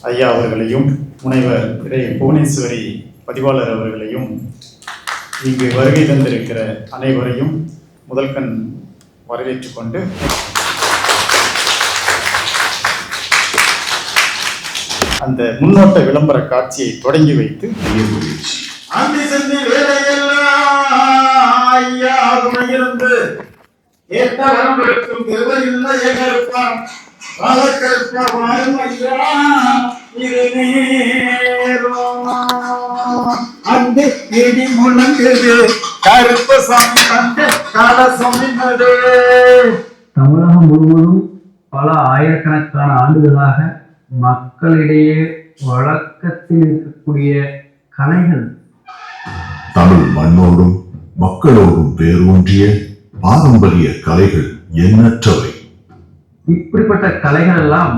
ஐயா அவர்களையும் முனைவர் புவனேஸ்வரி பதிவாளர் அவர்களையும் இங்கு வருகை தந்திருக்கிற அனைவரையும் முதல்கண் வரவேற்றுக் கொண்டு அந்த முன்னோட்ட விளம்பர காட்சியை தொடங்கி வைத்து தமிழகம் முழுவதும் பல ஆயிரக்கணக்கான ஆண்டுகளாக மக்களிடையே வழக்கத்தில் இருக்கக்கூடிய கலைகள், தமிழ் மண்ணோடும் மக்களோடும் வேரூன்றிய பாரம்பரிய கலைகள் எண்ணற்றவை. இப்படிப்பட்ட கலைகள் எல்லாம்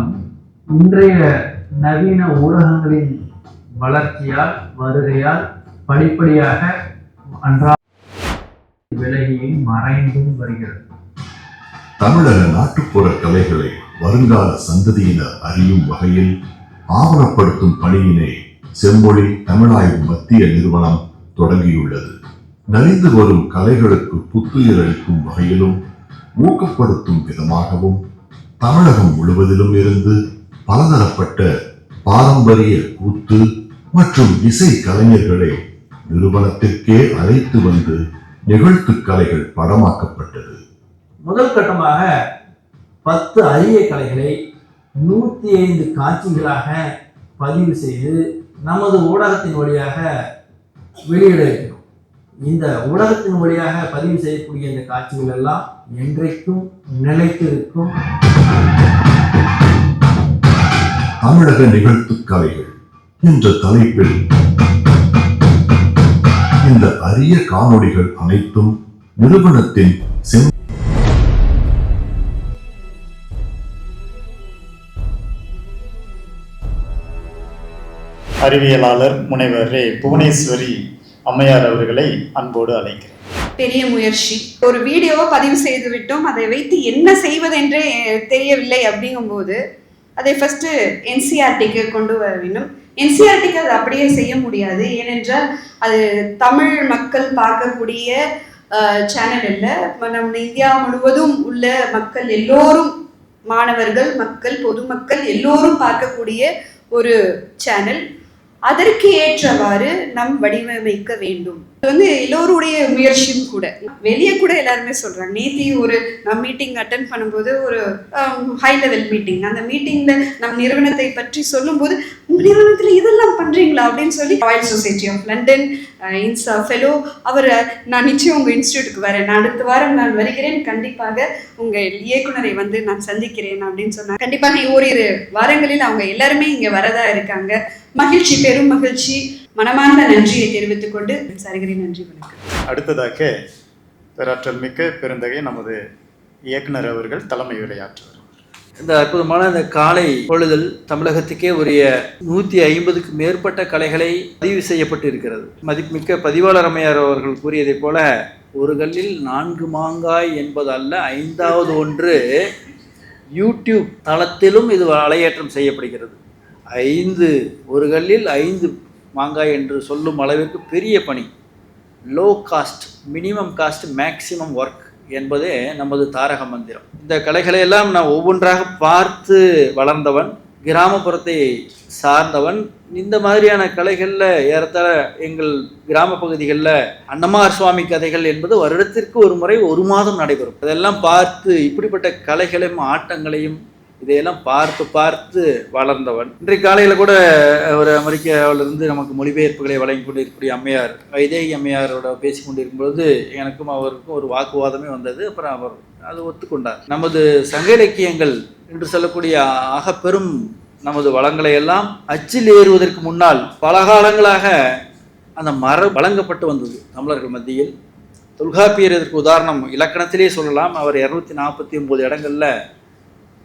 இன்றைய நவீன ஊடகங்களின் வளர்ச்சியால் வருகையால் படிப்படியாக அன்றாட விலகியும் மறைந்தும் வருகிறது. தமிழக நாட்டுப்புற கலைகளை வருங்கால சந்ததியினர் அறியும் வகையில் ஆவணப்படுத்தும் பணியினை செம்மொழி தமிழாய்வு மத்திய நிறுவனம் தொடங்கியுள்ளது. நலிந்து வரும் கலைகளுக்கு புத்துயிர் அளிக்கும் வகையிலும் ஊக்கப்படுத்தும் விதமாகவும் தமிழகம் முழுவதிலும் இருந்து பலதரப்பட்ட பாரம்பரிய கூத்து மற்றும் இசை கலைஞர்களை நிறுவனத்திற்கே அழைத்து வந்து நிகழ்த்து கலைகள் படமாக்கப்பட்டது. முதல் கட்டமாக 10 அரிய கலைகளை 105 காட்சிகளாக பதிவு செய்து நமது ஊடகத்தின் வழியாக வெளியிட இருக்கிறோம். இந்த ஊடகத்தின் வழியாக பதிவு செய்யக்கூடிய இந்த காட்சிகள் எல்லாம் என்றைக்கும் நிலைத்திருக்கும். தமிழக நிகழ்த்து கலைகள் என்ற தலைப்பில் இந்த அரிய காணொளிகள் அனைத்தும் நிறுவனத்தின் அறிவியலாளர் முனைவர் புவனேஸ்வரி அம்மையார் அவர்களை அன்போடு அழைக்கிறேன். பெரிய முயற்சி. ஒரு வீடியோவை பதிவு செய்து விட்டோம், அதை வைத்து என்ன செய்வதென்றே தெரியவில்லை. அப்படிங்கும்போது அதை ஃபர்ஸ்ட் NCERTக்கு கொண்டு வர வேண்டும். NCERTக்கு அது அப்படியே செய்ய முடியாது. ஏனென்றால் அது தமிழ் மக்கள் பார்க்கக்கூடிய சேனல் இல்லை. நம்ம இந்தியா முழுவதும் உள்ள மக்கள் எல்லோரும், மாணவர்கள், மக்கள், பொதுமக்கள் எல்லோரும் பார்க்கக்கூடிய ஒரு சேனல். அதற்கு ஏற்றவாறு நம் வடிவமைக்க வேண்டும். இது எல்லோருடைய முயற்சியும் கூட. வெளியே கூட எல்லாருமே சொல்றாங்க. நேத்தி ஒரு மீட்டிங் அட்டென்ட் பண்ணும்போது ஒரு ஹை லெவல் மீட்டிங், அந்த மீட்டிங்ல நம் நிறுவனத்தை பற்றி சொல்லும்போது, உங்க நிறுவனத்துல இதெல்லாம் பண்றீங்களா அப்படின்னு சொல்லி royal society of London INSA fellow அவர், நான் நிச்சயம் உங்க இன்ஸ்டியூட்டுக்கு வரேன், அடுத்த வாரம் நான் வருகிறேன், கண்டிப்பாக உங்க இயக்குனரை வந்து நான் சந்திக்கிறேன் அப்படின்னு சொன்னாங்க. கண்டிப்பாக ஓரிரு வாரங்களில் அவங்க எல்லாருமே இங்க வரதா இருக்காங்க. மகிழ்ச்சி, பெரும் மகிழ்ச்சி. மனமார்ந்த நன்றியை தெரிவித்துக் கொண்டு சரிகிறேன். நன்றி, வணக்கம். அடுத்ததாக பேராற்றல் மிக்க பெருந்தகை நமது இயக்குனர் அவர்கள் தலைமை உரையாற்றுவார். இந்த அற்புதமான இந்த காலை பொழுதல் தமிழகத்துக்கே உரிய 150க்கு மேற்பட்ட கலைகளை பதிவு செய்யப்பட்டு இருக்கிறது. மதிப்புமிக்க பதிவாளர் அம்மையார் அவர்கள் கூறியதை போல, ஒரு கல்லில் 4 மாங்காய் என்பது அல்ல, 5வது ஒன்று யூடியூப் தளத்திலும் இது அலையேற்றம் செய்யப்படுகிறது. 5 ஒரு கல்லில் 5 மாங்காய் என்று சொல்லும் அளவிற்கு பெரிய பணி. Low cost, minimum cost, maximum work என்பதே நமது தாரக மந்திரம். இந்த கலைகளை எல்லாம் நான் ஒவ்வொன்றாக பார்த்து வளர்ந்தவன், கிராமப்புறத்தை சார்ந்தவன். இந்த மாதிரியான கலைகளில் ஏறத்தாழ எங்கள் கிராம பகுதிகளில் அன்னமார் சுவாமி கதைகள் என்பது வருடத்திற்கு ஒரு முறை 1 மாதம் நடைபெறும். அதெல்லாம் பார்த்து இப்படிப்பட்ட கலைகளையும் ஆட்டங்களையும் இதையெல்லாம் பார்த்து வளர்ந்தவன். இன்றைக்கு காலையில் கூட ஒரு அமெரிக்காவிலிருந்து நமக்கு மொழிபெயர்ப்புகளை வழங்கி கொண்டு இருக்கக்கூடிய அம்மையார், வைதேகி அம்மையாரோட பேசி கொண்டு இருக்கும்பொழுது எனக்கும் அவருக்கும் ஒரு வாக்குவாதமே வந்தது. அப்புறம் அவர் அது ஒத்துக்கொண்டார். நமது சங்க இலக்கியங்கள் என்று சொல்லக்கூடிய ஆகப்பெரும் நமது வளங்களை எல்லாம் அச்சில் ஏறுவதற்கு முன்னால் பல காலங்களாக அந்த வழங்கப்பட்டு வந்தது தமிழர்கள் மத்தியில். தொல்காப்பியர் இதற்கு உதாரணம் இலக்கணத்திலே சொல்லலாம். அவர் 249 இடங்களில்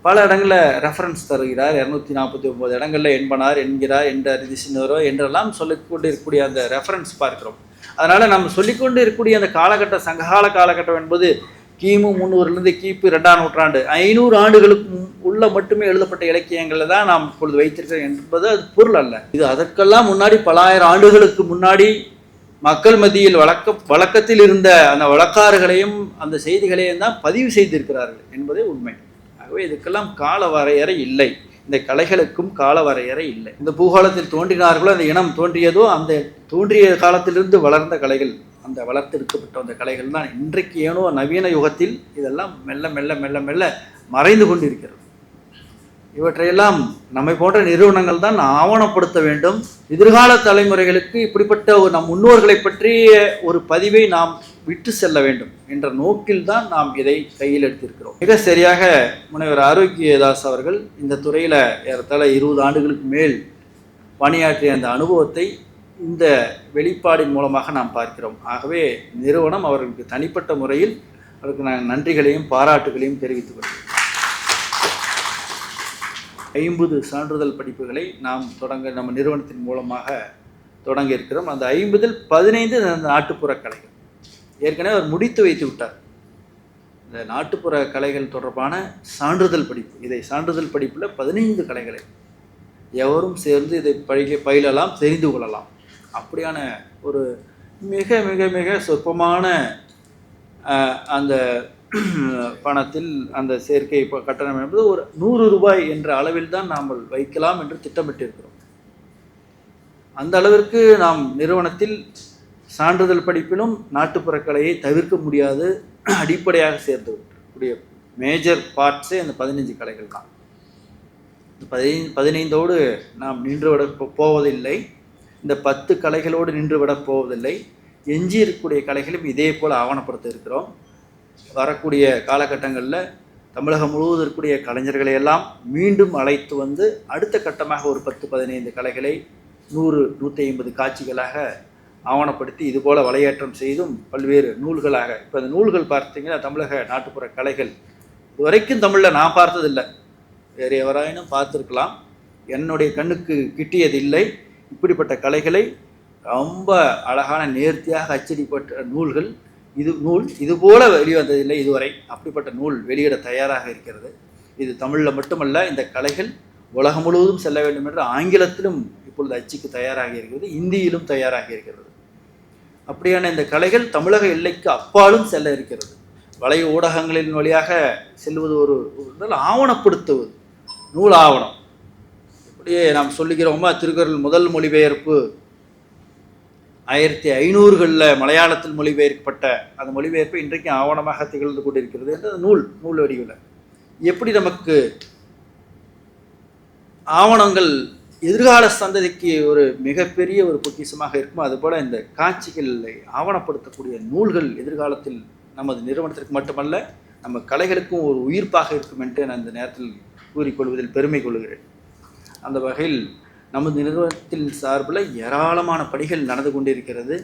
பல இடங்களில் ரெஃபரன்ஸ் தருகிறார். 249 இடங்களில் என்பனார், என்கிறார், என்ற ரிதிசினரோ என்றெல்லாம் சொல்லிக்கொண்டு இருக்கக்கூடிய அந்த ரெஃபரன்ஸ் பார்க்கிறோம். அதனால் நம்ம சொல்லிக்கொண்டு இருக்கக்கூடிய அந்த காலகட்டம், சங்ககால காலகட்டம் என்பது கிமு 300லேருந்து கிபி 2ஆம் நூற்றாண்டு 500 ஆண்டுகளுக்கு உள்ள மட்டுமே எழுதப்பட்ட இலக்கியங்களை தான் நாம் இப்பொழுது வைத்திருக்கிறோம் என்பது அது பொருள் அல்ல. இது அதற்கெல்லாம் முன்னாடி பல ஆயிரம் ஆண்டுகளுக்கு முன்னாடி மக்கள் மத்தியில் வழக்கத்தில் இருந்த அந்த வழக்காறுகளையும் அந்த செய்திகளையும் தான் பதிவு செய்திருக்கிறார்கள் என்பதே உண்மை. ஆகவே இதுக்கெல்லாம் கால வரையறை இல்லை. இந்த கலைகளுக்கும் கால வரையறை இல்லை. இந்த பூகோளத்தில் தோன்றினார்களோ அந்த இனம் தோன்றியதோ அந்த தோன்றிய காலத்திலிருந்து வளர்ந்த கலைகள், அந்த வளர்த்தெடுக்கப்பட்ட அந்த கலைகள் தான் இன்றைக்கு ஏனோ நவீன யுகத்தில் இதெல்லாம் மெல்ல மெல்ல மெல்ல மெல்ல மறைந்து கொண்டிருக்கிறது. இவற்றையெல்லாம் நம்மை போன்ற நிறுவனங்கள் தான் ஆவணப்படுத்த வேண்டும். எதிர்கால தலைமுறைகளுக்கு இப்படிப்பட்ட நம் முன்னோர்களை பற்றிய ஒரு பதிவை நாம் விட்டு செல்ல வேண்டும் என்ற நோக்கில் தான் நாம் இதை கையில் எடுத்திருக்கிறோம். மிக சரியாக முனைவர் ஆரோக்கியதாஸ் அவர்கள் இந்த துறையில் ஏறத்தாழ 20 ஆண்டுகளுக்கு மேல் பணியாற்றிய அந்த அனுபவத்தை இந்த வெளிப்பாடின் மூலமாக நாம் பார்க்கிறோம். ஆகவே நிறுவனம் அவர்களுக்கு தனிப்பட்ட முறையில் அவருக்கு நான் நன்றிகளையும் பாராட்டுகளையும் தெரிவித்துக் கொள்கிறேன். 50 சான்றிதழ் படிப்புகளை நாம் நம்ம நிறுவனத்தின் மூலமாக தொடங்க இருக்கிறோம். அந்த 50ல் 15 நாட்டுப்புற கலைகள். ஏற்கனவே அவர் முடித்து வைத்து விட்டார். இந்த நாட்டுப்புற கலைகள் தொடர்பான சான்றிதழ் படிப்பு, இதை சான்றிதழ் படிப்பில் 15 கலைகளை எவரும் சேர்ந்து இதை பயிலலாம், தெரிந்து கொள்ளலாம். அப்படியான ஒரு மிக மிக மிக சொற்பமான அந்த பணத்தில் அந்த சேர்க்கை கட்டணம் என்பது ஒரு 100 ரூபாய் என்ற அளவில் தான் நாம் வைக்கலாம் என்று திட்டமிட்டிருக்கிறோம். அந்த அளவிற்கு நாம் நிறுவனத்தில் சான்றிதழ் படிப்பிலும் நாட்டுப்புற கலையை தவிர்க்க முடியாது அடிப்படையாக சேர்த்துக்கூடிய மேஜர் பார்ட்ஸே அந்த 15 கலைகள் தான். இந்த 15ஓடு நாம் நின்றுவிட போவதில்லை. இந்த 10 கலைகளோடு நின்றுவிடப் போவதில்லை. எஞ்சி இருக்கக்கூடிய கலைகளும் இதே போல் ஆவணப்படுத்த இருக்கிறோம். வரக்கூடிய காலகட்டங்களில் தமிழகம் முழுவதும் இருக்கக்கூடிய கலைஞர்களை எல்லாம் மீண்டும் அழைத்து வந்து அடுத்த கட்டமாக ஒரு 10-15 கலைகளை 100-150 காட்சிகளாக ஆவணப்படுத்தி இதுபோல் வலையேற்றம் செய்தும் பல்வேறு நூல்களாக, இப்போ அந்த நூல்கள் பார்த்தீங்கன்னா தமிழக நாட்டுப்புற கலைகள் இதுவரைக்கும் தமிழில் நான் பார்த்ததில்லை, வேறு எவராயினும் பார்த்துருக்கலாம், என்னுடைய கண்ணுக்கு கிட்டியதில்லை. இப்படிப்பட்ட கலைகளை ரொம்ப அழகான நேர்த்தியாக அச்சடிப்பட்ட நூல்கள், இதுபோல வெளிவந்ததில்லை இதுவரை. அப்படிப்பட்ட நூல் வெளியிட தயாராக இருக்கிறது. இது தமிழில் மட்டுமல்ல, இந்த கலைகள் உலகம் முழுவதும் செல்ல வேண்டும் என்று ஆங்கிலத்திலும் இப்பொழுது அச்சுக்கு தயாராகி இருக்கிறது, இந்தியிலும் தயாராகி இருக்கிறது. அப்படியான இந்த கலைகள் தமிழக எல்லைக்கு அப்பாலும் செல்ல இருக்கிறது. வலை ஊடகங்களின் வழியாக செல்வது ஒரு ஆவணப்படுத்துவது, நூல் ஆவணம். இப்படியே நாம் சொல்லுகிறோமா, திருக்குறள் முதல் மொழிபெயர்ப்பு 1500களில் மலையாளத்தில் மொழிபெயர்க்கப்பட்ட அந்த மொழிபெயர்ப்பு இன்றைக்கு ஆவணமாக திகழ்ந்து கொண்டிருக்கிறது என்று நூல் வடிவில். எப்படி நமக்கு ஆவணங்கள் எதிர்கால சந்ததிக்கு ஒரு மிகப்பெரிய ஒரு பொக்கிஷமாக இருக்குமோ, அதுபோல் இந்த காட்சிகளை ஆவணப்படுத்தக்கூடிய நூல்கள் எதிர்காலத்தில் நமது நிறுவனத்திற்கு மட்டுமல்ல நம்ம கலைகளுக்கும் ஒரு உயிர்ப்பாக இருக்கும் என்று நான் இந்த நேரத்தில் கூறிக்கொள்வதில் பெருமை கொள்கிறேன். அந்த வகையில் நமது நிறுவனத்தின் சார்பில் ஏராளமான பணிகள் நடந்து கொண்டிருக்கிறது.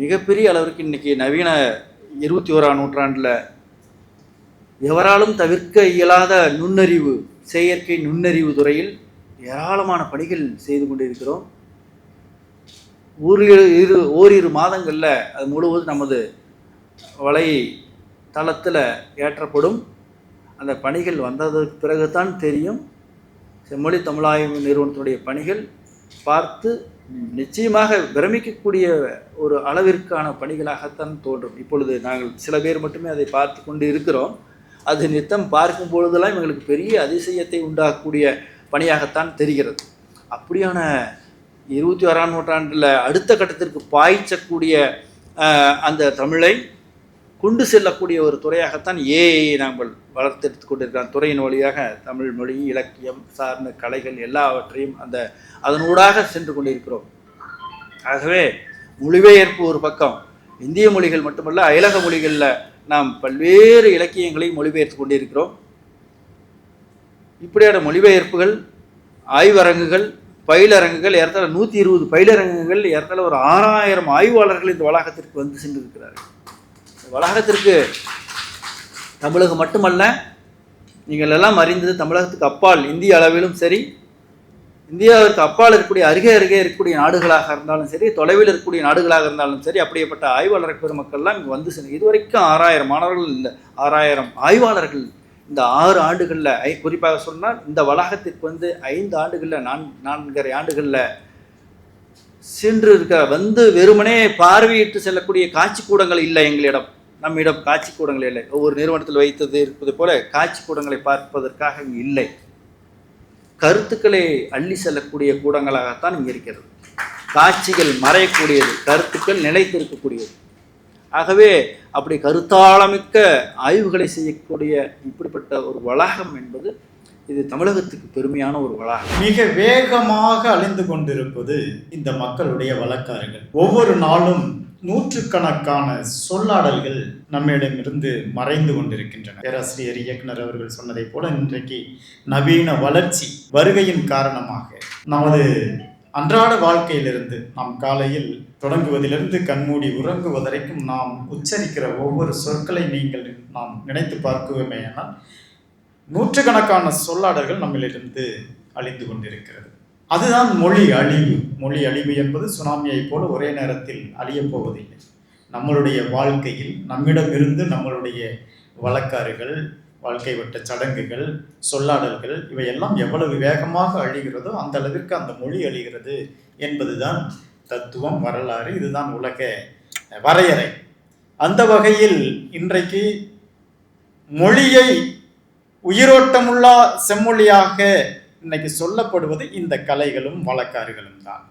மிகப்பெரிய அளவிற்கு இன்றைக்கி நவீன 21ஆம் நூற்றாண்டில் எவராலும் தவிர்க்க இயலாத நுண்ணறிவு, செயற்கை நுண்ணறிவு துறையில் ஏராளமான பணிகள் செய்து கொண்டிருக்கிறோம். ஓரிரு மாதங்களில் அது முழுவதும் நமது வலை தளத்தில் ஏற்றப்படும். அந்த பணிகள் வந்ததற்கு பிறகுதான் தெரியும். செம்மொழி தமிழாய்வு நிறுவனத்தினுடைய பணிகள் பார்த்து நிச்சயமாக பிரமிக்கக்கூடிய ஒரு அளவிற்கான பணிகளாகத்தான் தோன்றும். இப்பொழுது நாங்கள் சில பேர் மட்டுமே அதை பார்த்து கொண்டு இருக்கிறோம். அது நித்தம் பார்க்கும் பொழுதெல்லாம் எங்களுக்கு பெரிய அதிசயத்தை உண்டாக்கக்கூடிய பணியாகத்தான் தெரிகிறது. அப்படியான 21ஆம் நூற்றாண்டில் அடுத்த கட்டத்திற்கு பாய்ச்சக்கூடிய அந்த தமிழை கொண்டு செல்லக்கூடிய ஒரு துறையாகத்தான் ஏஐ நாங்கள் வளர்த்தெடுத்து கொண்டிருக்கிறோம். துறையின் வழியாக தமிழ் மொழி, இலக்கியம் சார்ந்த கலைகள் எல்லாவற்றையும் அதனூடாக சென்று கொண்டிருக்கிறோம். ஆகவே மொழிபெயர்ப்பு ஒரு பக்கம், இந்திய மொழிகள் மட்டுமல்ல அயலக மொழிகளில் நாம் பல்வேறு இலக்கியங்களை மொழிபெயர்த்து கொண்டிருக்கிறோம். இப்படியான மொழிபெயர்ப்புகள், ஆய்வரங்குகள், பயிலரங்குகள், ஏறத்தாழ 120 பயிலரங்குகள், ஏறத்தாழ ஒரு 6000 ஆய்வாளர்கள் இந்த வளாகத்திற்கு வந்து சென்றிருக்கிறார்கள். வளாகத்திற்கு தமிழகம் மட்டுமல்ல, நீங்கள் எல்லாம் அறிந்தது தமிழகத்துக்கு அப்பால் இந்திய அளவிலும் சரி, இந்தியாவிற்கு அப்பால் இருக்கக்கூடிய அருகே இருக்கக்கூடிய நாடுகளாக இருந்தாலும் சரி, தொலைவில் இருக்கக்கூடிய நாடுகளாக இருந்தாலும் சரி, அப்படிப்பட்ட ஆய்வாளர் பெருமக்கள்லாம் இங்கே வந்து சென்று இதுவரைக்கும் 6000 மாணவர்கள் இல்லை, 6000 ஆய்வாளர்கள் இந்த 6 ஆண்டுகளில், குறிப்பாக சொன்னால் இந்த வளாகத்திற்கு வந்து 5 ஆண்டுகளில் 4.5 ஆண்டுகளில் சென்று வந்து வெறுமனே பார்வையிட்டு செல்லக்கூடிய காட்சி கூடங்கள் இல்லை எங்களிடம். நம்மிடம் காட்சி கூடங்கள் இல்லை. ஒவ்வொரு நிறுவனத்தில் வைத்தது இருப்பது போல காட்சி கூடங்களை பார்ப்பதற்காக இங்கு இல்லை. கருத்துக்களை அள்ளி செல்லக்கூடிய கூடங்களாகத்தான் இங்கே இருக்கிறது. காட்சிகள் மறையக்கூடியது, கருத்துக்கள் நிலைத்திருக்கக்கூடியது. ஆகவே அப்படி கருத்தாளமிக்க ஆய்வுகளை செய்யக்கூடிய இப்படிப்பட்ட ஒரு வளாகம் என்பது இது தமிழகத்துக்கு பெருமையான ஒரு வளாகம். மிக வேகமாக அழிந்து கொண்டிருப்பது இந்த மக்களுடைய வழக்காறுகள். ஒவ்வொரு நாளும் நூற்றுக்கணக்கான சொல்லாடல்கள் நம்மிடமிருந்து மறைந்து கொண்டிருக்கின்றன. பேராசிரியர் இயக்குனர் அவர்கள் சொன்னதை போல இன்றைக்கு நவீன வளர்ச்சி வருகையின் காரணமாக நமது அன்றாட வாழ்க்கையிலிருந்து நாம் காலையில் தொடங்குவதிலிருந்து கண்மூடி உறங்குவது வரைக்கும் நாம் உச்சரிக்கிற ஒவ்வொரு சொற்களை நாம் நினைத்து பார்க்குவோமேயானால் நூற்றுக்கணக்கான சொல்லாடல்கள் நம்மளிலிருந்து அழிந்து கொண்டிருக்கிறது. அதுதான் மொழி அழிவு. மொழி அழிவு என்பது சுனாமியை போல ஒரே நேரத்தில் அழியப் போவதில்லை. நம்மளுடைய வாழ்க்கையில் நம்மிடமிருந்து நம்மளுடைய வழக்காறுகள், வாழ்க்கை வட்ட சடங்குகள், சொல்லாடல்கள் இவையெல்லாம் எவ்வளவு வேகமாக அழிகிறதோ அந்த அளவிற்கு அந்த மொழி அழிகிறது என்பதுதான் தத்துவம், வரலாறு. இதுதான் உலக வரையறை. அந்த வகையில் இன்றைக்கு மொழியை உயிரோட்டமுள்ளா செம்மொழியாக இன்னைக்கு சொல்லப்படுவது இந்த கலைகளும் வழக்காறுகளும் தான்.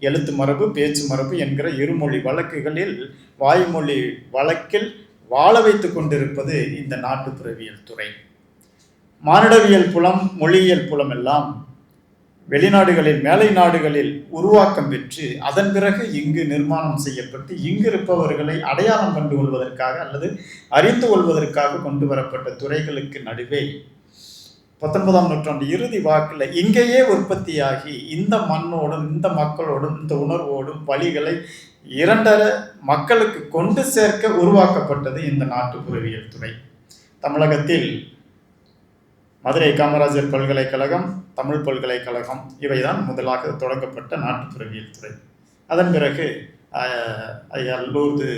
எழுத்து மரபு, பேச்சு மரபு என்கிற இருமொழி வழக்குகளில் வாய்மொழி வழக்கில் வாழ வைத்து கொண்டிருப்பது இந்த நாட்டுப்புறவியல் துறை. மானிடவியல் புலம், மொழியியல் புலம் எல்லாம் வெளிநாடுகளில், மேலை நாடுகளில் உருவாக்கம் பெற்று அதன் பிறகு இங்கு நிர்மாணம் செய்யப்பட்டு இங்கு இருப்பவர்களை அடையாளம் கண்டு கொள்வதற்காக அல்லது அறிந்து கொள்வதற்காக கொண்டு வரப்பட்ட துறைகளுக்கு நடுவே 19ஆம் நூற்றாண்டு இறுதி வாக்கில் இங்கேயே உற்பத்தியாகி இந்த மண்ணோடும் இந்த மக்களோடும் இந்த உணர்வோடும் வழிகளை இரண்டர மக்களுக்கு கொண்டு சேர்க்க உருவாக்கப்பட்டது இந்த நாட்டுப்புறவியல் துறை. தமிழகத்தில் மதுரை காமராஜர் பல்கலைக்கழகம், தமிழ் பல்கலைக்கழகம் இவைதான் முதலாக தொடங்கப்பட்ட நாட்டுப்புறவியல் துறை. அதன் பிறகு ஐயா லூர்து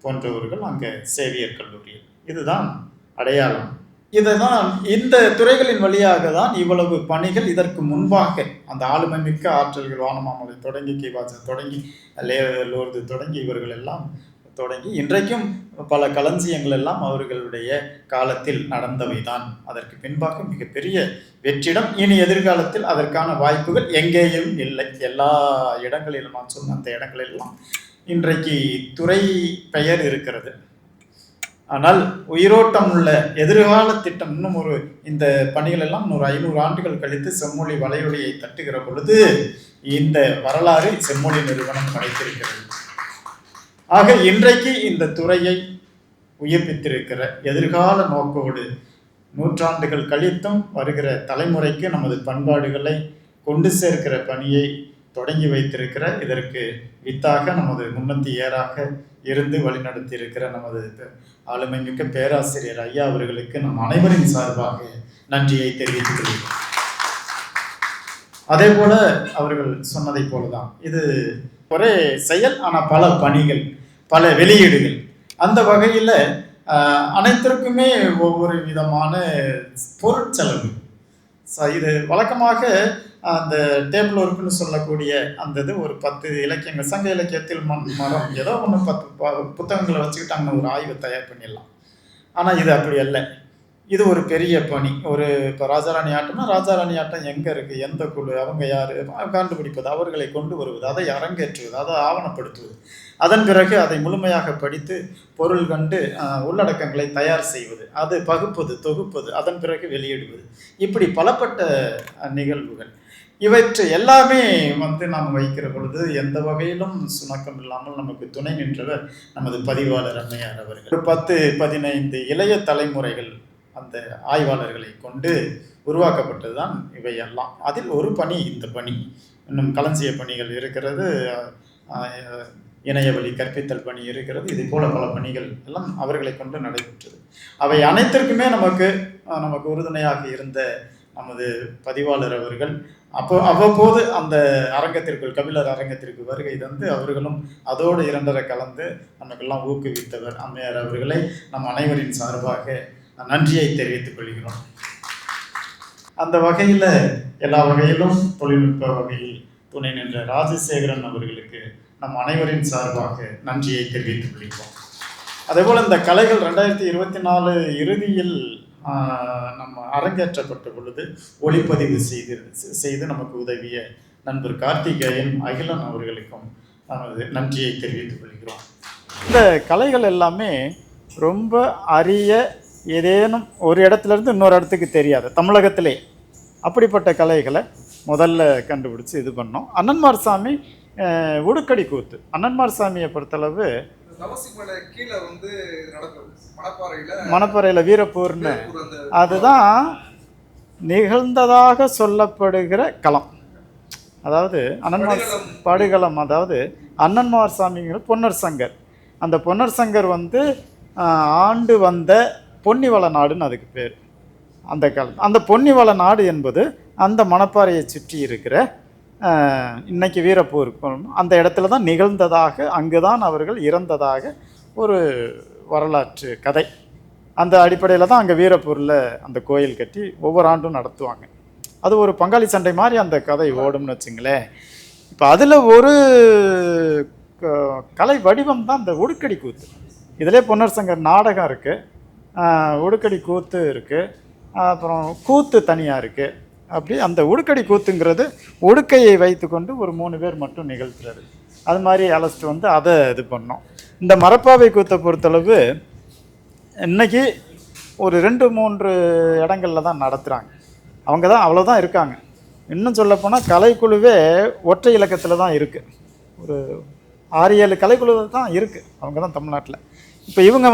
போன்றவர்கள் அங்கே சேவியர் கல்லூரியில். இதுதான் அடையாளம். இதுதான் இந்த துறைகளின் வழியாக தான் இவ்வளவு பணிகள். இதற்கு முன்பாக அந்த ஆளுமை மிக்க ஆற்றல்கள் வானமாமலை தொடங்கி, கிவாஜன் தொடங்கி, லோர்து தொடங்கி, இவர்கள் எல்லாம் தொடங்கி இன்றைக்கும் பல களஞ்சியங்கள் எல்லாம் அவர்களுடைய காலத்தில் நடந்தவை தான். அதற்கு பின்பாக மிகப்பெரிய வெற்றிடம். இனி எதிர்காலத்தில் அதற்கான வாய்ப்புகள் எங்கேயும் இல்லை. எல்லா இடங்களிலும் நான் சொன்ன அந்த இடங்களெல்லாம் இன்றைக்கு துறை பெயர் இருக்கிறது. ஆனால் உயிரோட்டம் உள்ள எதிர்கால திட்டம் இன்னும் இந்த பணிகள் எல்லாம் 500 ஆண்டுகள் கழித்து செம்மொழி வலையொலியை தட்டுகிற பொழுது இந்த வரலாறு செம்மொழி நிறுவனம் படைத்திருக்கிறது. ஆக இன்றைக்கு இந்த துறையை உயிர்ப்பித்திருக்கிற எதிர்கால நோக்கோடு நூற்றாண்டுகள் கழித்தும் வருகிற தலைமுறைக்கு நமது பண்பாடுகளை கொண்டு சேர்க்கிற பணியை தொடங்கி வைத்திருக்கிற, இதற்கு வித்தாக நமது முன்னத்தி ஏறாக இருந்து வழிநடத்தி இருக்கிற நமது ஆளுமை மிக்க பேராசிரியர் ஐயா அவர்களுக்கு நம் அனைவரின் சார்பாக நன்றியை தெரிவித்துக் கொள்கிறோம். அதே போல அவர்கள் சொன்னதை போலதான் இது ஒரே செயல், ஆனால் பல பணிகள், பல வெளியீடுகள். அந்த வகையில் அனைத்திற்குமே ஒவ்வொரு விதமான பொருட்செலவு. இது வழக்கமாக அந்த டேபிள் ஒர்க்குன்னு சொல்லக்கூடிய அந்த இது ஒரு 10 இலக்கியங்கள், சங்க இலக்கியத்தில் மரம் ஏதோ ஒன்று 10 புத்தகங்களை வச்சுக்கிட்டு அங்கே ஒரு ஆய்வை தயார் பண்ணிடலாம். ஆனால் இது அப்படி அல்ல. இது ஒரு பெரிய பணி. இப்போ ராஜாராணி ஆட்டம்னா ராஜாராணி ஆட்டம் எங்கே இருக்குது, எந்த குழு, அவங்க யார் கண்டுபிடிப்பது, அவர்களை கொண்டு வருவது, அதை அரங்கேற்றுவது, அதை ஆவணப்படுத்துவது, அதன் பிறகு அதை முழுமையாக படித்து பொருள் கண்டு உள்ளடக்கங்களை தயார் செய்வது, அது பகுப்பது, தொகுப்பது, அதன் பிறகு வெளியிடுவது, இப்படி பலப்பட்ட நிகழ்வுகள். இவற்றை எல்லாமே நாம் வைக்கிற பொழுது எந்த வகையிலும் சுணக்கம் இல்லாமல் நமக்கு துணை நின்றவர் நமது பதிவாளர் அம்மையார் அவர்கள். ஒரு 10-15 இளைய தலைமுறைகள் அந்த ஆய்வாளர்களை கொண்டு உருவாக்கப்பட்டது தான் இவையெல்லாம். அதில் ஒரு பணி இந்த பணி. இன்னும் களஞ்சிய பணிகள் இருக்கிறது, இணையவழி கற்பித்தல் பணி இருக்கிறது. இது போல பல பணிகள் எல்லாம் அவர்களை கொண்டு நடைபெற்றது. அவை அனைத்திற்குமே நமக்கு உறுதுணையாக இருந்த நமது பதிவாளர் அவர்கள் அவ்வப்போது அந்த அரங்கத்திற்குள், கபிலர் அரங்கத்திற்கு வருகை தந்து அவர்களும் அதோடு இரண்டரை கலந்து நமக்கெல்லாம் ஊக்குவித்தவர் அம்மையார் அவர்களை நம் அனைவரின் சார்பாக நன்றியை தெரிவித்துக் கொள்கிறோம். அந்த வகையில் எல்லா வகையிலும் தொழில்நுட்ப வகையில் துணை நின்ற ராஜசேகரன் அவர்களுக்கு நம் அனைவரின் சார்பாக நன்றியை தெரிவித்துக் கொள்கிறோம். அதேபோல் இந்த கலைகள் 2024 இறுதியில் நம்ம அரங்கேற்றப்பட்ட பொழுது ஒளிப்பதிவு செய்து நமக்கு உதவிய நண்பர் கார்த்திகேயன், அகிலன் அவர்களுக்கும் நமது நன்றியை தெரிவித்துக் கொள்கிறோம். இந்த கலைகள் எல்லாமே ரொம்ப அரிய, ஏதேனும் ஒரு இடத்துலேருந்து இன்னொரு இடத்துக்கு தெரியாது தமிழகத்திலே. அப்படிப்பட்ட கலைகளை முதல்ல கண்டுபிடிச்சி இது பண்ணோம். அண்ணன்மார் சாமி உடுக்கடி கூத்து. அண்ணன்மார் சாமியை பொறுத்தளவு மணப்பாறையில் வீரப்பூர்னு, அதுதான் நிகழ்ந்ததாக சொல்லப்படுகிற களம். அதாவது அண்ணன்மார் படுகளம். அதாவது அண்ணன்மார் சாமிங்கிற பொன்னர் சங்கர். அந்த பொன்னர் சங்கர் ஆண்டு வந்த பொன்னிவள நாடுன்னு அதுக்கு பேர். அந்த காலம் அந்த பொன்னிவள நாடு என்பது அந்த மணப்பாறையை சுற்றி இருக்கிற இன்னைக்கு வீரப்பூர் அந்த இடத்துல தான் நிகழ்ந்ததாக, அங்கு தான் அவர்கள் இறந்ததாக ஒரு வரலாற்று கதை. அந்த அடிப்படையில் தான் அங்கே வீரப்பூரில் அந்த கோயில் கட்டி ஒவ்வொரு ஆண்டும் நடத்துவாங்க. அது ஒரு பங்காளி சண்டை மாதிரி அந்த கதை ஓடும்னு வச்சுங்களேன். இப்போ அதில் ஒரு கலை வடிவம் தான் இந்த உடுக்கடி கூத்து. இதிலே பொன்னர் சங்கர் நாடகம் இருக்குது, உடுக்கடி கூத்து இருக்குது, அப்புறம் கூத்து தனியாக இருக்குது. அப்படி அந்த உடுக்கடி கூத்துங்கிறது உடுக்கையை வைத்து கொண்டு ஒரு 3 பேர் மட்டும் நிகழ்த்துறது. அது மாதிரி அழைச்சிட்டு அதை இது பண்ணோம். இந்த மரப்பாவை கூத்தை பொறுத்தளவு இன்றைக்கி ஒரு 2-3 இடங்களில் தான் நடத்துகிறாங்க. அவங்க தான் அவ்வளோதான் இருக்காங்க. இன்னும் சொல்லப்போனால் கலைக்குழுவே ஒற்றை இலக்கத்தில் தான் இருக்குது. ஒரு 6-7 கலைக்குழு தான் இருக்குது. அவங்க தான் தமிழ்நாட்டில். இப்போ இவங்க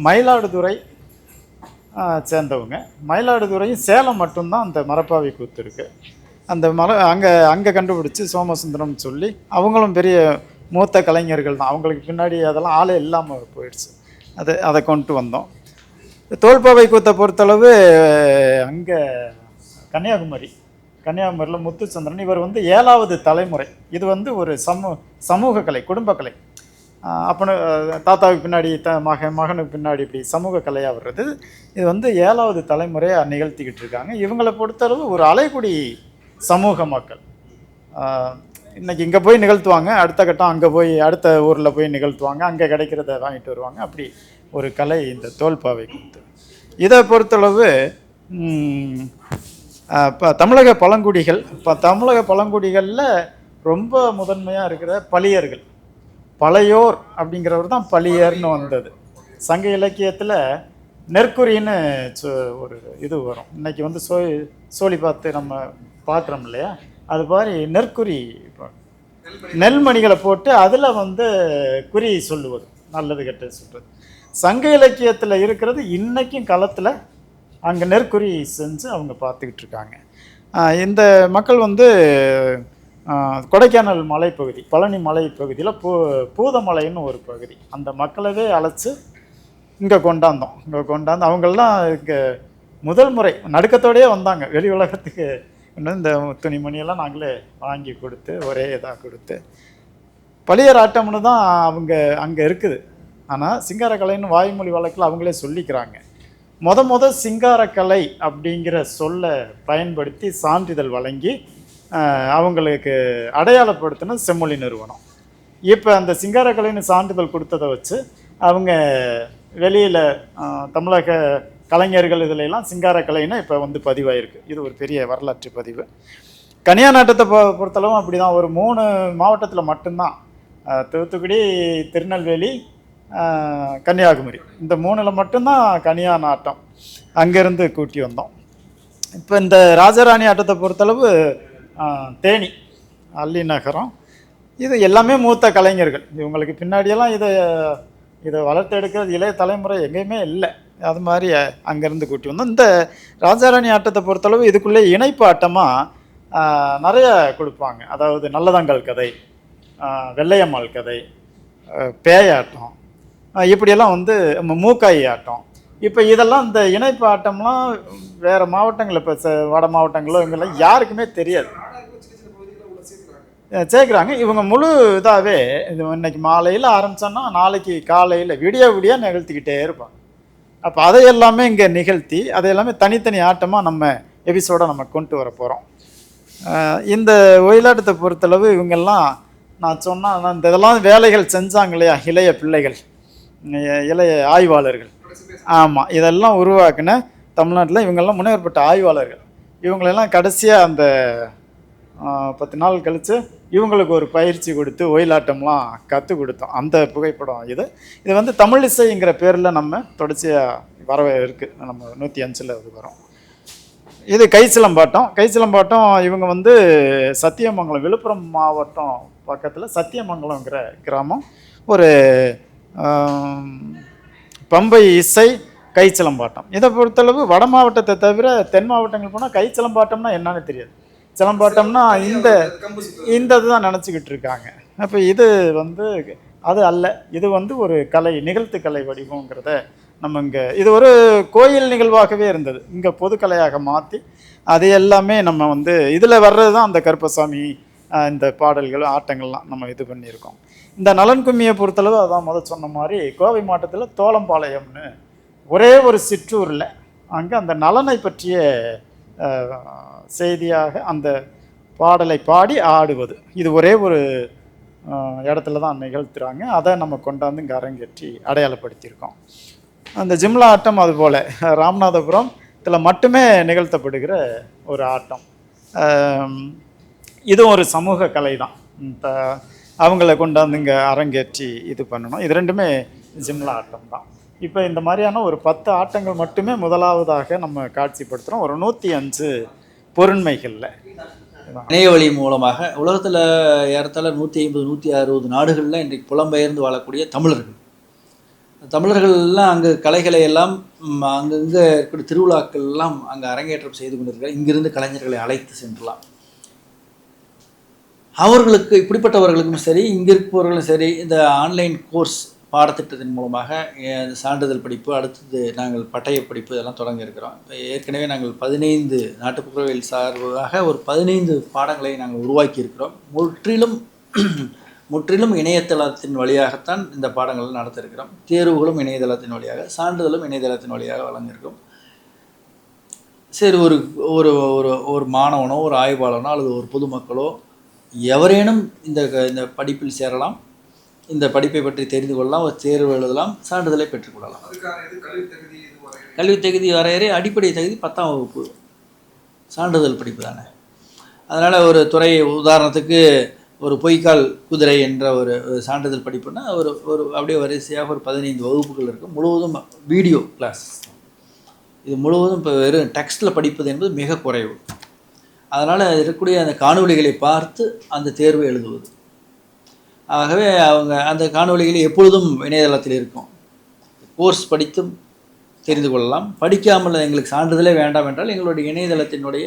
மயிலாடுதுறை சேர்ந்தவங்க. மயிலாடுதுறையும் சேலம் மட்டும்தான் அந்த மரப்பாவை கூத்து இருக்குது. அந்த அங்கே கண்டுபிடிச்சி சோமசுந்தரம் சொல்லி அவங்களும் பெரிய மூத்த கலைஞர்கள் தான். அவங்களுக்கு பின்னாடி அதெல்லாம் ஆளே இல்லாமல் போயிடுச்சு. அதை கொண்டு வந்தோம். தோல்பாவை கூத்தை பொறுத்தளவு அங்கே கன்னியாகுமரியில் முத்துச்சந்திரன் இவர் 7வது தலைமுறை. இது ஒரு சமூக கலை, குடும்ப கலை. அப்பனு தாத்தாவுக்கு பின்னாடி மகனுக்கு பின்னாடி இப்படி சமூக கலையாக வர்றது. இது 7வது தலைமுறையாக நிகழ்த்திக்கிட்டு இருக்காங்க. இவங்களை பொறுத்தளவு ஒரு அலைக்குடி சமூக மக்கள். இன்றைக்கி இங்கே போய் நிகழ்த்துவாங்க, அடுத்த கட்டம் அங்கே போய் அடுத்த ஊரில் போய் நிகழ்த்துவாங்க, அங்கே கிடைக்கிறத வாங்கிட்டு வருவாங்க. அப்படி ஒரு கலை இந்த தோல்பாவை கூத்து. இதை பொறுத்தளவு இப்போ தமிழக பழங்குடிகளில் ரொம்ப முதன்மையாக இருக்கிற பளியர்கள், பழையோர் அப்படிங்கிறவர் தான் பளியர்னு வந்தது. சங்க இலக்கியத்தில் நெற்குறின்னு ஒரு இது வரும். இன்றைக்கி சோழி பார்த்து நம்ம பார்க்குறோம் இல்லையா, அது மாதிரி நெற்குறி நெல்மணிகளை போட்டு அதில் குறி சொல்லுவது, நல்லது கெட்டது சொல்கிறது. சங்க இலக்கியத்தில் இருக்கிறது இன்றைக்கும் களத்தில் அங்கே நெற்குறி செஞ்சு அவங்க பார்த்துக்கிட்டு இருக்காங்க. இந்த மக்கள் கொடைக்கானல் மலைப்பகுதி, பழனி மலைப்பகுதியில் பூதமலைன்னு ஒரு பகுதி, அந்த மக்களவே அழைச்சி இங்கே கொண்டாந்து அவங்களாம் இங்கே முதல் முறை நடுக்கத்தோடையே வந்தாங்க. வெளி உலகத்துக்கு இந்த துணிமணியெல்லாம் நாங்களே வாங்கி கொடுத்து ஒரே இதாக கொடுத்து பளியர் ஆட்டம்னு தான் அவங்க அங்கே இருக்குது. ஆனால் சிங்காரக்கலைன்னு வாய்மொழி வழக்கில் அவங்களே சொல்லிக்கிறாங்க. சிங்காரக்கலை அப்படிங்கிற சொல்லை பயன்படுத்தி சான்றிதழ் வழங்கி அவங்களுக்கு அடையாளப்படுத்தினது செம்மொழி நிறுவனம். இப்போ அந்த சிங்காரக்கலைன்னு சான்றிதழ் கொடுத்ததை வச்சு அவங்க வெளியில் தமிழக கலைஞர்கள் இதிலெல்லாம் சிங்காரக்கலைன்னு இப்போ பதிவாயிருக்கு. இது ஒரு பெரிய வரலாற்று பதிவு. கன்னியா நாட்டத்தை பொறுத்தளவும் அப்படி தான். ஒரு 3 மாவட்டத்தில் மட்டும்தான், தூத்துக்குடி, திருநெல்வேலி, கன்னியாகுமரி, இந்த 3ல் மட்டும்தான் கன்னியா நாட்டம் அங்கேருந்து கூட்டி வந்தோம். இப்போ இந்த ராஜராணி ஆட்டத்தை பொறுத்தளவு தேனி, அல்லி நகரம், இது எல்லாமே மூத்த கலைஞர்கள். இவங்களுக்கு பின்னாடியெல்லாம் இதை வளர்த்தெடுக்கிறது இளைய தலைமுறை எங்கேயுமே இல்லை. அது மாதிரி அங்கேருந்து கூட்டி வந்தோம். இந்த ராஜாராணி ஆட்டத்தை பொறுத்தளவு இதுக்குள்ளே இணைப்பு ஆட்டமாக நிறைய கொடுப்பாங்க. அதாவது நல்லதங்கால் கதை, வெள்ளையம்மாள் கதை, பேயாட்டம், இப்படியெல்லாம் மூக்காய் ஆட்டம், இப்போ இதெல்லாம் இந்த இணைப்பு ஆட்டம்லாம் வேறு மாவட்டங்கள் இப்போ வட மாவட்டங்களோ இங்கெல்லாம் யாருக்குமே தெரியாது. சேர்க்குறாங்க. இவங்க முழு இதாகவே இது இன்னைக்கு மாலையில் ஆரம்பித்தோன்னா நாளைக்கு காலையில் விடிய நிகழ்த்திக்கிட்டே இருப்பாங்க. அப்போ அதை எல்லாமே இங்கே நிகழ்த்தி அதை எல்லாமே தனித்தனி ஆட்டமாக நம்ம எபிசோடை நம்ம கொண்டு வர போகிறோம். இந்த ஒயிலாட்டத்தை பொறுத்தளவு இவங்கெல்லாம் நான் சொன்னால் இந்த இதெல்லாம் வேலைகள் செஞ்சாங்க இல்லையா, இளைய பிள்ளைகள், இளைய ஆய்வாளர்கள். ஆமாம், இதெல்லாம் உருவாக்குன தமிழ்நாட்டில் இவங்கெல்லாம் முன்னேற்பட்ட ஆய்வாளர்கள். இவங்களெல்லாம் கடைசியாக அந்த 10 நாள் கழித்து இவங்களுக்கு ஒரு பயிற்சி கொடுத்து ஒயிலாட்டம்லாம் கற்றுக் கொடுத்தோம். அந்த புகைப்படம் இது வந்து தமிழ் இசைங்கிற பேரில் நம்ம தொடர்ச்சியாக வரவே இருக்குது. நம்ம 105 அது வரும். இது கைச்சிலம்பாட்டம் இவங்க வந்து சத்தியமங்கலம், விழுப்புரம் மாவட்டம் பக்கத்தில் சத்தியமங்கலங்கிற கிராமம். ஒரு பம்பை இசை கைச்சிலம்பாட்டம். இதை பொறுத்தளவு வட மாவட்டத்தை தவிர தென் மாவட்டங்கள் போனால் கைச்சிலம்பாட்டம்னா என்னன்னு தெரியாது. சிலம்பாட்டம்னா இந்த இதுதான் நினச்சிக்கிட்டு இருக்காங்க. அப்போ இது வந்து அது அல்ல. இது வந்து ஒரு கலை, நிகழ்த்து கலை வடிவங்கிறத நம்ம இங்கே இது ஒரு கோயில் நிகழ்வாகவே இருந்தது. இங்கே பொதுக்கலையாக மாற்றி அது எல்லாமே நம்ம வந்து இதில் வர்றது தான் அந்த கருப்பசாமி இந்த பாடல்கள் ஆட்டங்கள்லாம் நம்ம இது பண்ணியிருக்கோம். இந்த நலன் கும்மியை பொறுத்தளவு அதான் சொன்ன மாதிரி கோவை மாவட்டத்தில் தோளம்பாளையம்னு ஒரே ஒரு சிற்றூரில் அங்கே அந்த நலனை பற்றிய செய்தியாக அந்த பாடலை பாடி ஆடுவது, இது ஒரே ஒரு இடத்துல தான் நிகழ்த்துறாங்க. அதை நம்ம கொண்டாந்து இங்கே அரங்கேற்றி அடையாளப்படுத்தியிருக்கோம். அந்த ஜிம்லா ஆட்டம் அதுபோல் ராமநாதபுரத்தில் மட்டுமே நிகழ்த்தப்படுகிற ஒரு ஆட்டம். இதுவும் ஒரு சமூக கலை தான். அவங்கள கொண்டாந்து இங்கே அரங்கேற்றி இது பண்ணணும். இது ரெண்டுமே ஜிம்லா ஆட்டம் தான். இப்போ இந்த மாதிரியான ஒரு 10 ஆட்டங்கள் மட்டுமே முதலாவதாக நம்ம காட்சிப்படுத்துகிறோம். ஒரு 105 பொருண்மைகளில் இணையவழி மூலமாக உலகத்தில் ஏறத்தாழ 150-160 நாடுகளில் இன்றைக்கு புலம்பெயர்ந்து வாழக்கூடிய தமிழர்கள்லாம் அங்கே கலைகளை எல்லாம் அங்கங்கே இருக்கிற திருவிழாக்கள் எல்லாம் அங்கே அரங்கேற்றம் செய்து கொண்டிருக்கிறார். இங்கிருந்து கலைஞர்களை அழைத்து சென்றலாம். அவர்களுக்கு இப்படிப்பட்டவர்களுக்கும் சரி, இங்கே இருப்பவர்களும் சரி, இந்த ஆன்லைன் கோர்ஸ் பாடத்திட்டத்தின் மூலமாக சான்றிதழ் படிப்பு, அடுத்தது நாங்கள் பட்டய படிப்பு இதெல்லாம் தொடங்க இருக்கிறோம். இப்போ ஏற்கனவே நாங்கள் 15 நாட்டுப்புறவியல் சார்பாக ஒரு 15 பாடங்களை நாங்கள் உருவாக்கி இருக்கிறோம். முற்றிலும் இணையதளத்தின் வழியாகத்தான் இந்த பாடங்களை நடத்த இருக்கிறோம். தேர்வுகளும் இணையதளத்தின் வழியாக, சான்றிதழும் இணையதளத்தின் வழியாக வழங்கியிருக்கிறோம். சரி, ஒரு ஒரு ஒரு மாணவனோ ஒரு ஆய்வாளனோ அல்லது ஒரு பொதுமக்களோ எவரேனும் இந்த படிப்பில் சேரலாம். இந்த படிப்பை பற்றி தெரிந்து கொள்ளலாம், ஒரு தேர்வு எழுதலாம், சான்றிதழை பெற்றுக்கொள்ளலாம். கல்வி தகுதி வரையறை அடிப்படை தகுதி 10ஆம் வகுப்பு சான்றிதழ் படிப்பு தானே. அதனால் ஒரு துறை, உதாரணத்துக்கு ஒரு பொய்க்கால் குதிரை என்ற ஒரு சான்றிதழ் படிப்புன்னா ஒரு அப்படியே வரிசையாக ஒரு 15 வகுப்புகள் இருக்கும். முழுவதும் வீடியோ கிளாஸ். இது முழுவதும் இப்போ வெறும் டெக்ஸ்டில் படிப்பது என்பது மிக குறைவு. அதனால் இருக்கக்கூடிய அந்த காணொளிகளை பார்த்து அந்த தேர்வு எழுதுவது. ஆகவே அவங்க அந்த காணொளிகள் எப்பொழுதும் இணையதளத்தில் இருக்கும். கோர்ஸ் படித்தும் தெரிந்து கொள்ளலாம். படிக்காமல் எங்களுக்கு சான்றிதழே வேண்டாம் என்றால் எங்களுடைய இணையதளத்தினுடைய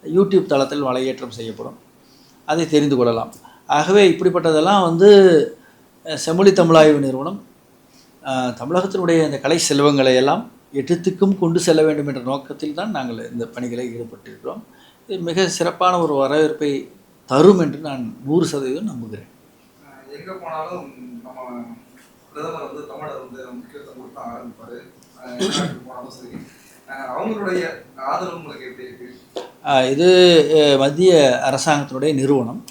யூடியூப் தளத்தில் வலையேற்றம் செய்யப்படும், அதை தெரிந்து கொள்ளலாம். ஆகவே இப்படிப்பட்டதெல்லாம் வந்து செம்மொழி தமிழாய்வு நிறுவனம் தமிழகத்தினுடைய இந்த கலை செல்வங்களை எல்லாம் எட்டுத்துக்கும் கொண்டு செல்ல வேண்டும் என்ற நோக்கத்தில் தான் நாங்கள் இந்த பணிகளை ஈடுபட்டிருக்கிறோம். இது மிக சிறப்பான ஒரு வரவேற்பை தரும் என்று நான் 100% நம்புகிறேன். எங்கே போனாலும் நம்ம பிரதமர் வந்து தமிழர் வந்து முக்கியத்துவம் கொடுத்து ஆரம்பிப்பார். போனாலும் சரி, அவங்களுடைய ஆதரவு உங்களுக்கு எப்படி இருக்கு? இது மத்திய அரசாங்கத்தினுடைய நிறுவனம்.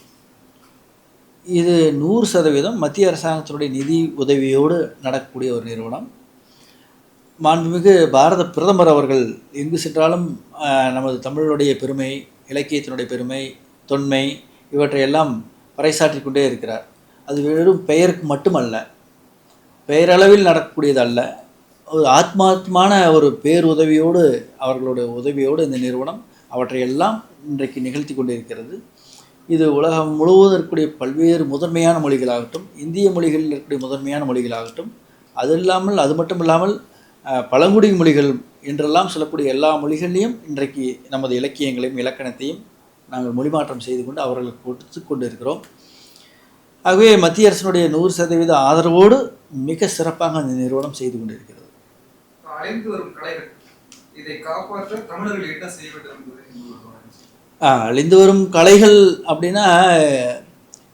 இது 100% மத்திய அரசாங்கத்தினுடைய நிதி உதவியோடு நடக்கக்கூடிய ஒரு நிறுவனம். மாண்புமிகு பாரத பிரதமர் அவர்கள் எங்கு சென்றாலும் நமது தமிழுடைய பெருமை, இலக்கியத்தினுடைய பெருமை, தொன்மை இவற்றையெல்லாம் பறைசாற்றி கொண்டே இருக்கிறார். அது வெறும் பெயருக்கு மட்டுமல்ல, பெயரளவில் நடக்கக்கூடியது அல்ல, ஒரு ஆத்மாத்மான ஒரு பேருதவியோடு, அவர்களுடைய உதவியோடு இந்த நிறுவனம் அவற்றையெல்லாம் இன்றைக்கு நிகழ்த்தி கொண்டிருக்கிறது. இது உலகம் முழுவதும் இருக்கக்கூடிய பல்வேறு முதன்மையான மொழிகளாகட்டும், இந்திய மொழிகளில் இருக்கக்கூடிய முதன்மையான மொழிகளாகட்டும், அது மட்டும் இல்லாமல் பழங்குடி மொழிகள் என்றெல்லாம் சொல்லக்கூடிய எல்லா மொழிகளையும் இன்றைக்கு நமது இலக்கியங்களையும் இலக்கணத்தையும் நாங்கள் மொழிமாற்றம் செய்து கொண்டு அவர்களுக்கு கொடுத்து கொண்டு இருக்கிறோம். ஆகவே மத்திய அரசினுடைய 100% ஆதரவோடு மிக சிறப்பாக அந்த நிறுவனம் செய்து கொண்டிருக்கிறது. அழிந்து வரும் கலைகள் இதை காப்பாற்ற தமிழர்கள் என்ன செய்ய வேண்டும் என்பதை அழிந்து வரும் கலைகள் அப்படின்னா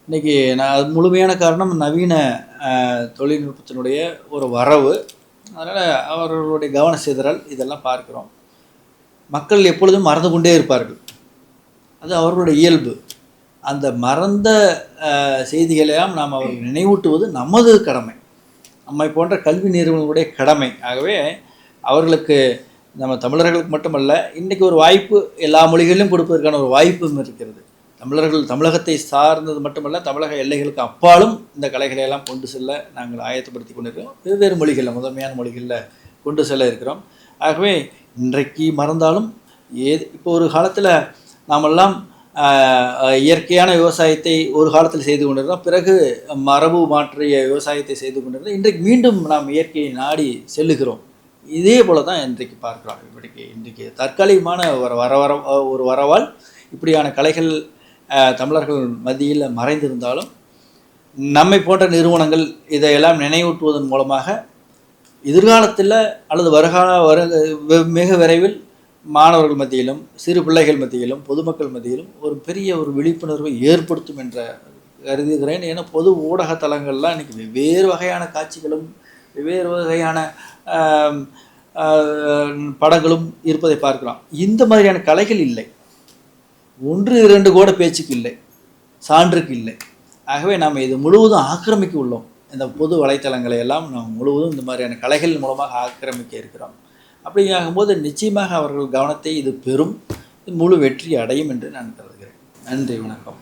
இன்னைக்கு அது முழுமையான காரணம் நவீன தொழில்நுட்பத்தினுடைய ஒரு வரவு. அதனால் அவர்களுடைய கவன சிதறல் இதெல்லாம் பார்க்குறோம். மக்கள் எப்பொழுதும் மறந்து கொண்டே இருப்பார்கள், அது அவர்களுடைய இயல்பு. அந்த மறந்த செய்திகளையெல்லாம் நாம் அவர்கள் நினைவூட்டுவது நமது கடமை, நம்மை போன்ற கல்வி நிறுவனங்களுடைய கடமை. ஆகவே அவர்களுக்கு நம்ம தமிழர்களுக்கு மட்டுமல்ல, இன்றைக்கி ஒரு வாய்ப்பு எல்லா மொழிகளிலும் கொடுப்பதற்கான ஒரு வாய்ப்பும் இருக்கிறது. தமிழகத்தை சார்ந்தது மட்டுமல்ல, தமிழக எல்லைகளுக்கு அப்பாலும் இந்த கலைகளை எல்லாம் கொண்டு செல்ல நாங்கள் ஆயத்தப்படுத்தி கொண்டிருக்கிறோம். வெவ்வேறு மொழிகளில், முதன்மையான மொழிகளில் கொண்டு செல்ல இருக்கிறோம். ஆகவே இன்றைக்கு மறந்தாலும் இப்போ ஒரு காலத்தில் நாமெல்லாம் இயற்கையான விவசாயத்தை ஒரு காலத்தில் செய்து கொண்டிருந்தோம், பிறகு மரபு மாற்றிய விவசாயத்தை செய்து கொண்டிருந்தோம். இன்றைக்கு மீண்டும் நாம் இயற்கையை நாடி செல்லுகிறோம். இதே போல தான் இன்றைக்கு பார்க்கலாம். இன்றைக்கு தற்காலிகமான ஒரு வரவால் இப்படியான கலைகள் தமிழர்கள் மத்தியில் மறைந்திருந்தாலும், நம்மை போன்ற நிறுவனங்கள் இதையெல்லாம் நினைவூட்டுவதன் மூலமாக எதிர்காலத்தில் அல்லது மிக விரைவில் மாணவர்கள் மத்தியிலும், சிறு பிள்ளைகள் மத்தியிலும், பொதுமக்கள் மத்தியிலும் ஒரு பெரிய ஒரு விழிப்புணர்வை ஏற்படுத்தும் என்ற கருதுகிறேன். ஏன்னா பொது ஊடக தளங்கள்லாம் இன்றைக்கி வெவ்வேறு வகையான காட்சிகளும் வெவ்வேறு வகையான படங்களும் இருப்பதை பார்க்கலாம். இந்த மாதிரியான கலைகள் இல்லை, 1-2 கூட பேச்சுக்கு இல்லை, சான்றுக்கு இல்லை. ஆகவே நாம் இது முழுவதும் ஆக்கிரமிக்க உள்ளோம். இந்த பொது வலைத்தளங்களை எல்லாம் நாம் முழுவதும் இந்த மாதிரியான கலைகள் மூலமாக ஆக்கிரமிக்க இருக்கிறோம். அப்படியாகும்போது நிச்சயமாக அவர்கள் கவனத்தை இது பெறும், முழு வெற்றி அடையும் என்று நான் கருதுகிறேன். நன்றி, வணக்கம்.